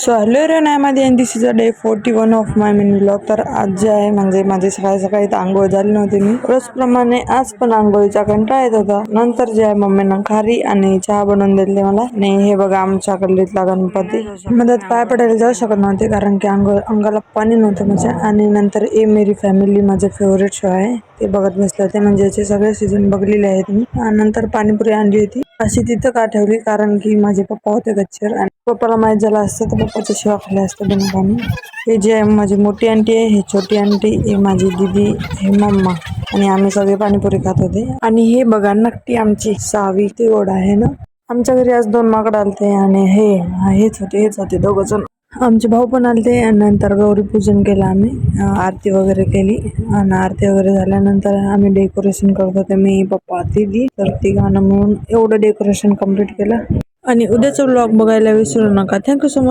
So hello रे नायमध्ये and this is a day 41 of my mini vlog. तर आज जे आहे म्हणजे माझी सकाळी सकाळी तर आंघोळ झाली नव्हती. मी रोजप्रमाणे आज पण आंघोळीचा कंटाळा येत होता. नंतर जे आहे मम्मीनं खारी आणि चहा बनवून दिले मला. आणि हे बघा आमच्या गल्लीतला गणपती. मदत पाय पडायला जाऊ शकत नव्हते कारण की अंगाला पाणी नव्हतं माझ्या. आणि नंतर ए मेरी फॅमिली माझे फेवरेट शो आहे ते बघत बसले होते. म्हणजे याचे सगळे सीझन बघलेले आहेत मी. नंतर पाणीपुरी आणली होती अशी तिथं का ठेवली कारण की माझे पप्पा होते गच्चीवर आणि पप्पाला माहीत झालं असतं तर पप्पाच्या शिवा खाल्ल्या असतं बिना पाणी. हे जे आहे माझी मोठी आंटी आहे, हे छोटी आंटी, हे माझी दीदी, हे मम्मा आणि आम्ही सगळे पाणीपुरी खात होते. आणि हे बघा नक्की आमची सावी ते गोड आहे ना. आमच्या घरी आज 2 माकड आलते आणि हेच होते 2 जण. आमचे भाऊ पण आलते आणि नंतर गौरी पूजन केलं आम्ही. आरती वगैरे केली आणि आरती वगैरे झाल्यानंतर आम्ही डेकोरेशन करत होते मी, पप्पा, दीदी. तर तिघांना मिळून एवढं डेकोरेशन कम्प्लीट केलं. आणि उद्याचा व्लॉग बघायला विसरू नका. Thank you so much.